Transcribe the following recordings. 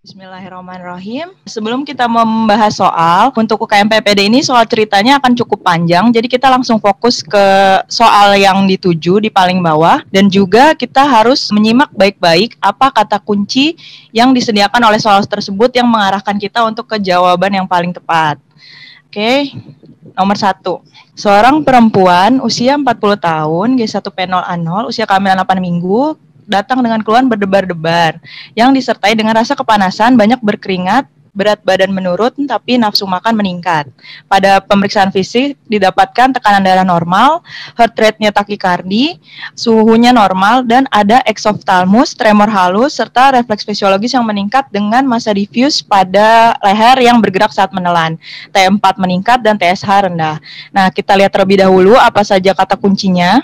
Bismillahirrahmanirrahim. Sebelum kita membahas soal, untuk UKM PPD ini soal ceritanya akan cukup panjang, jadi kita langsung fokus ke soal yang dituju di paling bawah, dan juga kita harus menyimak baik-baik apa kata kunci yang disediakan oleh soal tersebut yang mengarahkan kita untuk ke jawaban yang paling tepat. Oke, nomor 1. Seorang perempuan usia 40 tahun, G1P0A0, usia kehamilan 8 minggu, datang dengan keluhan berdebar-debar yang disertai dengan rasa kepanasan, banyak berkeringat, berat badan menurun tapi nafsu makan meningkat. Pada pemeriksaan fisik didapatkan tekanan darah normal, heart rate-nya takikardi, suhunya normal, dan ada exophthalmos, tremor halus, serta refleks fisiologis yang meningkat dengan massa diffuse pada leher yang bergerak saat menelan. T4 meningkat dan TSH rendah. Nah, kita lihat terlebih dahulu apa saja kata kuncinya.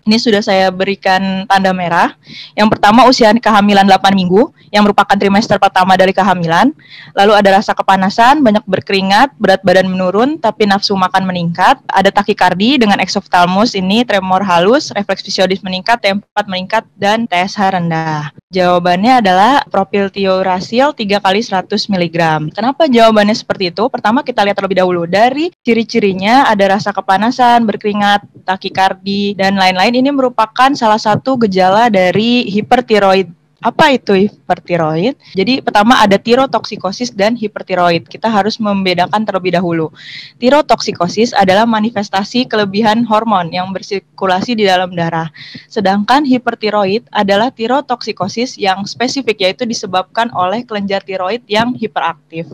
Ini sudah saya berikan tanda merah. Yang pertama, usia kehamilan 8 minggu, yang merupakan trimester pertama dari kehamilan. Lalu ada rasa kepanasan, banyak berkeringat, berat badan menurun, tapi nafsu makan meningkat. Ada takikardi dengan exophthalmos, ini tremor halus, refleks fisiologis meningkat, T4 meningkat, dan TSH rendah. Jawabannya adalah propiltiuracil 3 kali 100 mg. Kenapa jawabannya seperti itu? Pertama kita lihat terlebih dahulu. Dari ciri-cirinya ada rasa kepanasan, berkeringat, takikardi, dan lain-lain. Ini merupakan salah satu gejala dari hipertiroid. Apa itu hipertiroid? Jadi pertama ada tirotoksikosis dan hipertiroid. Kita harus membedakan terlebih dahulu. Tirotoksikosis adalah manifestasi kelebihan hormon yang bersirkulasi di dalam darah. Sedangkan hipertiroid adalah tirotoksikosis yang spesifik, yaitu disebabkan oleh kelenjar tiroid yang hiperaktif.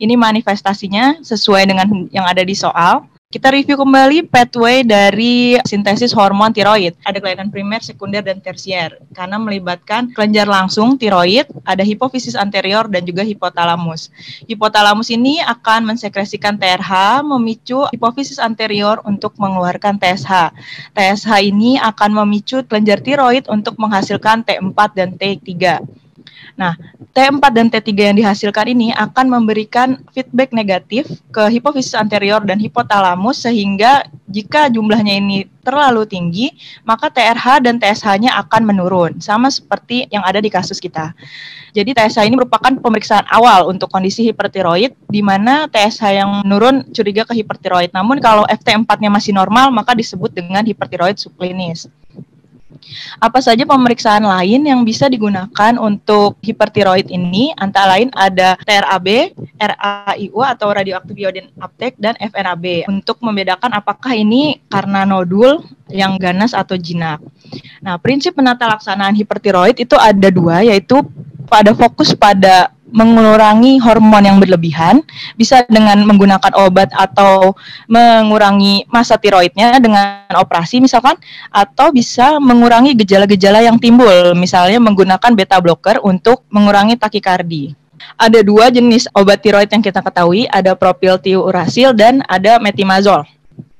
Ini manifestasinya sesuai dengan yang ada di soal. Kita review kembali pathway dari sintesis hormon tiroid. Ada kelainan primer, sekunder, dan tersier. Karena melibatkan kelenjar langsung tiroid, ada hipofisis anterior dan juga hipotalamus. Hipotalamus ini akan mensekresikan TRH, memicu hipofisis anterior untuk mengeluarkan TSH. TSH ini akan memicu kelenjar tiroid untuk menghasilkan T4 dan T3. Nah, T4 dan T3 yang dihasilkan ini akan memberikan feedback negatif ke hipofisis anterior dan hipotalamus, sehingga jika jumlahnya ini terlalu tinggi, maka TRH dan TSH-nya akan menurun, sama seperti yang ada di kasus kita. Jadi TSH ini merupakan pemeriksaan awal untuk kondisi hipertiroid, di mana TSH yang menurun curiga ke hipertiroid. Namun kalau FT4-nya masih normal, maka disebut dengan hipertiroid subklinis. Apa saja pemeriksaan lain yang bisa digunakan untuk hipertiroid ini? Antara lain ada TRAB, RAIU atau radioaktif iodine uptake, dan FNAB untuk membedakan apakah ini karena nodul yang ganas atau jinak. Nah, prinsip penata laksanaan hipertiroid itu ada dua, yaitu pada fokus pada mengurangi hormon yang berlebihan, bisa dengan menggunakan obat atau mengurangi massa tiroidnya dengan operasi misalkan, atau bisa mengurangi gejala-gejala yang timbul, misalnya menggunakan beta blocker untuk mengurangi takikardi. Ada dua jenis obat tiroid yang kita ketahui, ada propiltiuracil dan ada metimazol.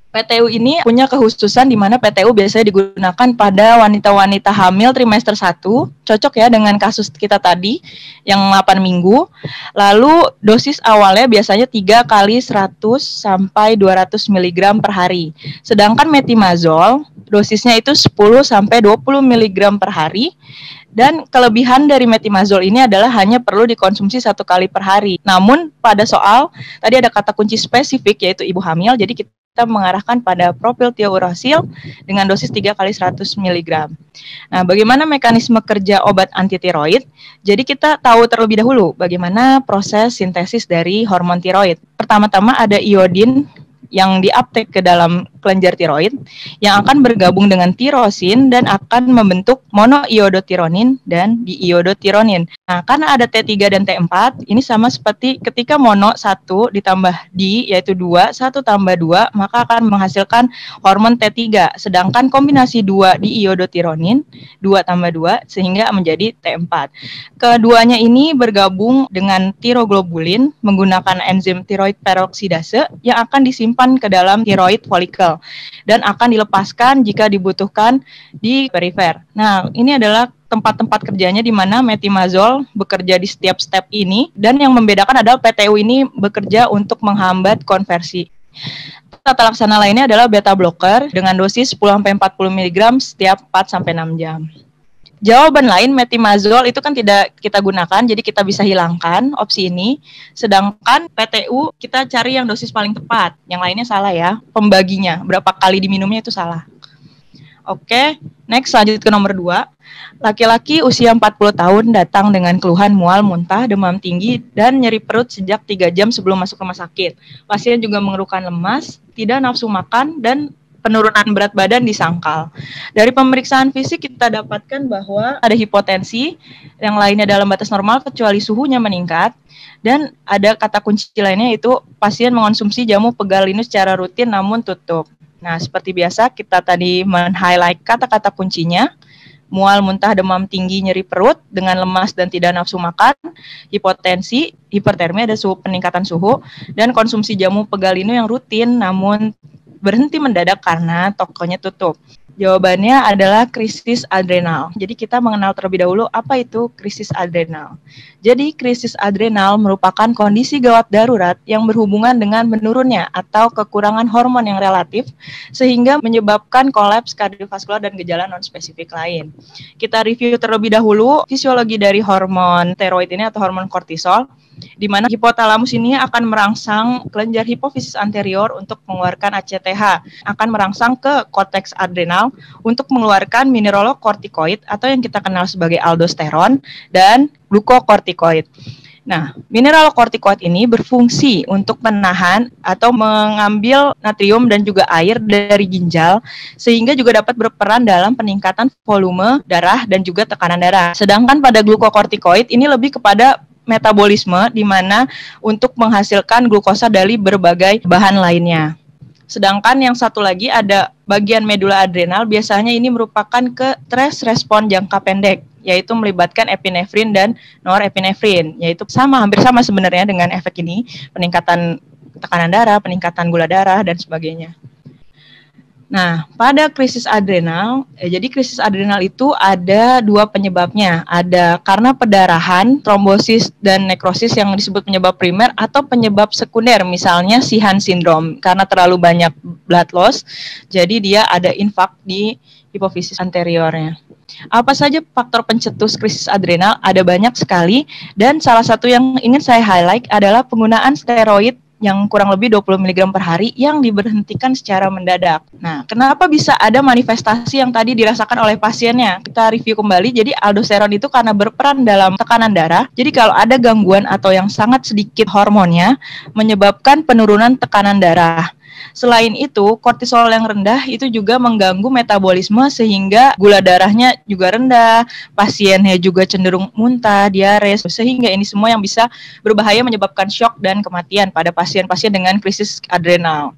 PTU ini punya kekhususan di mana PTU biasanya digunakan pada wanita-wanita hamil trimester 1, cocok ya dengan kasus kita tadi yang 8 minggu. Lalu dosis awalnya biasanya 3 kali 100 sampai 200 mg per hari. Sedangkan metimazol dosisnya itu 10 sampai 20 mg per hari. Dan kelebihan dari metimazol ini adalah hanya perlu dikonsumsi 1 kali per hari. Namun pada soal tadi ada kata kunci spesifik yaitu ibu hamil, jadi kita mengarahkan pada propiltiuracil dengan dosis 3 kali 100 mg. Nah, bagaimana mekanisme kerja obat antitiroid? Jadi kita tahu terlebih dahulu bagaimana proses sintesis dari hormon tiroid. Pertama-tama ada iodin yang diuptake ke dalam kelenjar tiroid yang akan bergabung dengan tirosin dan akan membentuk monoiodotironin dan diiodotironin. Nah, karena ada T3 dan T4, ini sama seperti ketika mono 1 ditambah di, yaitu 2, 1 tambah 2, maka akan menghasilkan hormon T3. Sedangkan kombinasi 2 diiodotironin, 2 tambah 2, sehingga menjadi T4. Keduanya ini bergabung dengan tiroglobulin menggunakan enzim tiroid peroksidase yang akan disimpan ke dalam tiroid folikel dan akan dilepaskan jika dibutuhkan di perifer. Nah, ini adalah tempat-tempat kerjanya di mana metimazol bekerja di setiap step ini, dan yang membedakan adalah PTU ini bekerja untuk menghambat konversi. Tata laksana lainnya adalah beta blocker dengan dosis 10-40 mg setiap 4-6 jam. Jawaban lain metimazol itu kan tidak kita gunakan, jadi kita bisa hilangkan opsi ini. Sedangkan PTU kita cari yang dosis paling tepat. Yang lainnya salah ya, pembaginya, berapa kali diminumnya itu salah. Oke, next lanjut ke nomor 2. Laki-laki usia 40 tahun datang dengan keluhan mual, muntah, demam tinggi, dan nyeri perut sejak 3 jam sebelum masuk rumah sakit. Pasien juga mengeluhkan lemas, tidak nafsu makan, dan penurunan berat badan di sangkal. Dari pemeriksaan fisik kita dapatkan bahwa ada hipotensi, yang lainnya dalam batas normal kecuali suhunya meningkat, dan ada kata kunci lainnya yaitu pasien mengonsumsi jamu pegalinu secara rutin namun tutup. Nah, seperti biasa kita tadi men-highlight kata-kata kuncinya, mual, muntah, demam tinggi, nyeri perut dengan lemas dan tidak nafsu makan, hipotensi, hipertermia, ada peningkatan suhu, dan konsumsi jamu pegalinu yang rutin namun berhenti mendadak karena tokonya tutup. Jawabannya adalah krisis adrenal. Jadi kita mengenal terlebih dahulu apa itu krisis adrenal. Jadi krisis adrenal merupakan kondisi gawat darurat yang berhubungan dengan menurunnya atau kekurangan hormon yang relatif sehingga menyebabkan kolaps kardiovaskular dan gejala non-spesifik lain. Kita review terlebih dahulu fisiologi dari hormon steroid ini atau hormon kortisol, di mana hipotalamus ini akan merangsang kelenjar hipofisis anterior untuk mengeluarkan ACTH, akan merangsang ke korteks adrenal untuk mengeluarkan mineralokortikoid atau yang kita kenal sebagai aldosteron dan glukokortikoid. Nah, mineralokortikoid ini berfungsi untuk menahan atau mengambil natrium dan juga air dari ginjal sehingga juga dapat berperan dalam peningkatan volume darah dan juga tekanan darah. Sedangkan pada glukokortikoid ini lebih kepada metabolisme di mana untuk menghasilkan glukosa dari berbagai bahan lainnya. Sedangkan yang satu lagi ada bagian medula adrenal, biasanya ini merupakan ke stress respon jangka pendek, yaitu melibatkan epinefrin dan norepinefrin, yaitu hampir sama sebenarnya dengan efek ini, peningkatan tekanan darah, peningkatan gula darah, dan sebagainya. Nah, pada krisis adrenal, jadi krisis adrenal itu ada 2 penyebabnya. Ada karena pendarahan, trombosis, dan nekrosis yang disebut penyebab primer atau penyebab sekunder, misalnya Sheehan syndrome. Karena terlalu banyak blood loss, jadi dia ada infark di hipofisis anteriornya. Apa saja faktor pencetus krisis adrenal? Ada banyak sekali, dan salah satu yang ingin saya highlight adalah penggunaan steroid yang kurang lebih 20 mg per hari yang diberhentikan secara mendadak. Nah, kenapa bisa ada manifestasi yang tadi dirasakan oleh pasiennya? Kita review kembali, jadi aldosteron itu karena berperan dalam tekanan darah, jadi kalau ada gangguan atau yang sangat sedikit hormonnya, menyebabkan penurunan tekanan darah. Selain itu, kortisol yang rendah itu juga mengganggu metabolisme sehingga gula darahnya juga rendah, pasiennya juga cenderung muntah, diare, sehingga ini semua yang bisa berbahaya menyebabkan shock dan kematian pada pasien-pasien dengan krisis adrenal.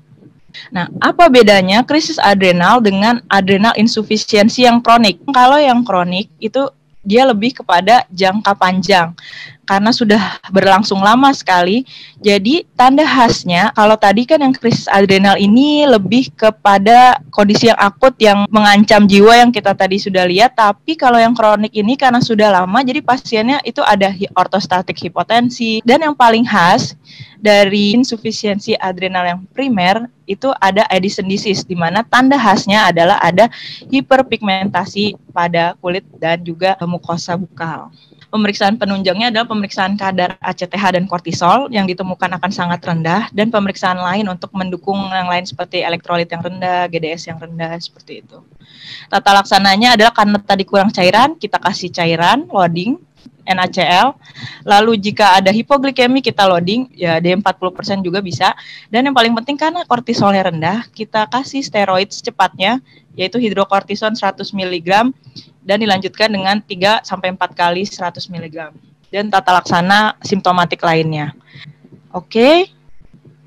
Nah, apa bedanya krisis adrenal dengan adrenal insufisiensi yang kronik? Kalau yang kronik itu dia lebih kepada jangka panjang karena sudah berlangsung lama sekali. Jadi tanda khasnya kalau tadi kan yang krisis adrenal ini lebih kepada kondisi yang akut yang mengancam jiwa yang kita tadi sudah lihat, tapi kalau yang kronik ini karena sudah lama jadi pasiennya itu ada ortostatik hipotensi, dan yang paling khas dari insufisiensi adrenal yang primer itu ada Addison disease, di mana tanda khasnya adalah ada hiperpigmentasi pada kulit dan juga mukosa bukal. Pemeriksaan penunjangnya adalah pemeriksaan kadar ACTH dan kortisol yang ditemukan akan sangat rendah, dan pemeriksaan lain untuk mendukung yang lain seperti elektrolit yang rendah, GDS yang rendah, seperti itu. Tata laksananya adalah karena tadi kurang cairan, kita kasih cairan, loading, NaCl. Lalu jika ada hipoglikemi kita loading, ya D40% juga bisa. Dan yang paling penting karena kortisolnya rendah, kita kasih steroid secepatnya, yaitu hidrokortison 100 mg dan dilanjutkan dengan 3-4 kali 100 mg. Dan tata laksana simptomatik lainnya. Oke.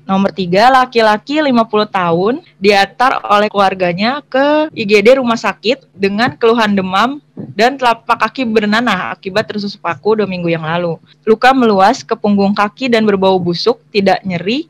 Nomor 3, laki-laki 50 tahun diantar oleh keluarganya ke IGD rumah sakit dengan keluhan demam dan telapak kaki bernanah akibat tersusuk paku 2 minggu yang lalu. Luka meluas ke punggung kaki dan berbau busuk, tidak nyeri.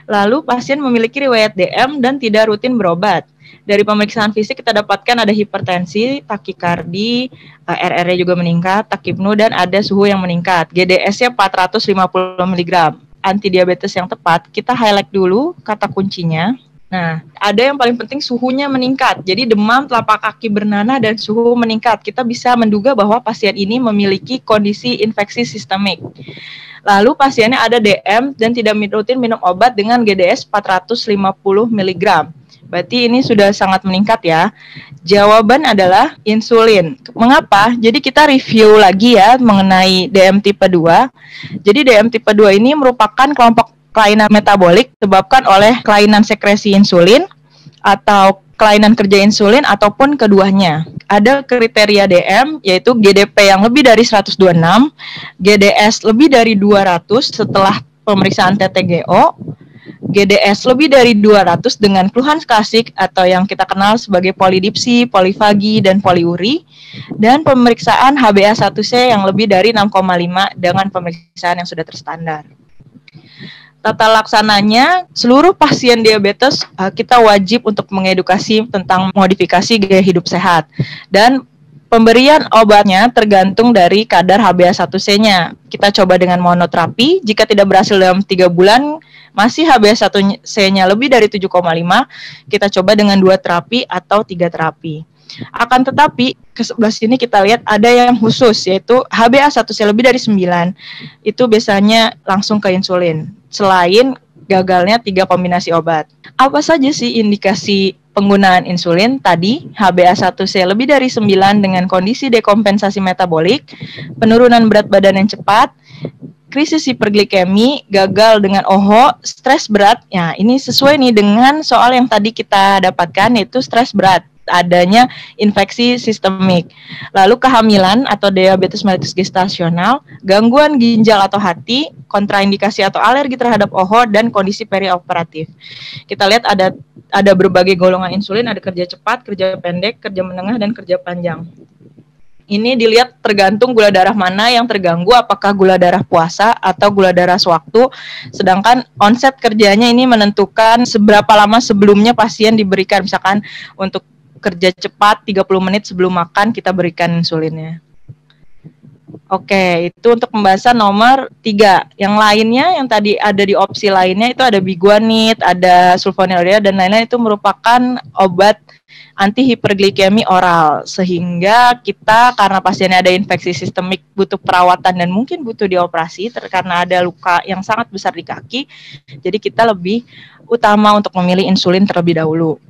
Lalu pasien memiliki riwayat DM dan tidak rutin berobat. Dari pemeriksaan fisik kita dapatkan ada hipertensi, takikardi, RR-nya juga meningkat, takipnu, dan ada suhu yang meningkat. GDS-nya 450 mg. Antidiabetes yang tepat, kita highlight dulu kata kuncinya. Nah, ada yang paling penting suhunya meningkat. Jadi demam, telapak kaki bernanah, dan suhu meningkat. Kita bisa menduga bahwa pasien ini memiliki kondisi infeksi sistemik. Lalu pasiennya ada DM dan tidak rutin minum obat dengan GDS 450 mg. Berarti ini sudah sangat meningkat ya. Jawaban adalah insulin. Mengapa? Jadi kita review lagi ya mengenai DM tipe 2. Jadi DM tipe 2 ini merupakan kelompok kelainan metabolik disebabkan oleh kelainan sekresi insulin atau kelainan kerja insulin ataupun keduanya. Ada kriteria DM yaitu GDP yang lebih dari 126, GDS lebih dari 200 setelah pemeriksaan TTGO, GDS lebih dari 200 dengan keluhan klasik atau yang kita kenal sebagai polidipsi, polifagi, dan poliuri, dan pemeriksaan HbA1c yang lebih dari 6,5 dengan pemeriksaan yang sudah terstandar. Tata laksananya, seluruh pasien diabetes kita wajib untuk mengedukasi tentang modifikasi gaya hidup sehat. Dan pemberian obatnya tergantung dari kadar HbA1c-nya. Kita coba dengan monoterapi, jika tidak berhasil dalam 3 bulan, masih HbA1c-nya lebih dari 7,5, kita coba dengan 2 terapi atau 3 terapi. Akan tetapi, ke sebelah sini kita lihat ada yang khusus, yaitu HbA1c lebih dari 9, itu biasanya langsung ke insulin, selain gagalnya 3 kombinasi obat. Apa saja sih indikasi penggunaan insulin? Tadi, HbA1c lebih dari 9 dengan kondisi dekompensasi metabolik, penurunan berat badan yang cepat, krisis hiperglikemi, gagal dengan OHO, stres berat. Ya, ini sesuai nih dengan soal yang tadi kita dapatkan, yaitu stres berat, adanya infeksi sistemik. Lalu kehamilan atau diabetes mellitus gestasional, gangguan ginjal atau hati, kontraindikasi atau alergi terhadap OHO, dan kondisi perioperatif. Kita lihat ada berbagai golongan insulin, ada kerja cepat, kerja pendek, kerja menengah, dan kerja panjang. Ini dilihat tergantung gula darah mana yang terganggu, apakah gula darah puasa atau gula darah sewaktu. Sedangkan onset kerjanya ini menentukan seberapa lama sebelumnya pasien diberikan. Misalkan untuk kerja cepat 30 menit sebelum makan kita berikan insulinnya. Oke, itu untuk pembahasan nomor 3. Yang lainnya yang tadi ada di opsi lainnya itu ada biguanid, ada sulfonylurea, dan lain-lain, itu merupakan obat anti hiperglikemi oral, sehingga kita karena pasiennya ada infeksi sistemik butuh perawatan dan mungkin butuh dioperasi karena ada luka yang sangat besar di kaki, jadi kita lebih utama untuk memilih insulin terlebih dahulu.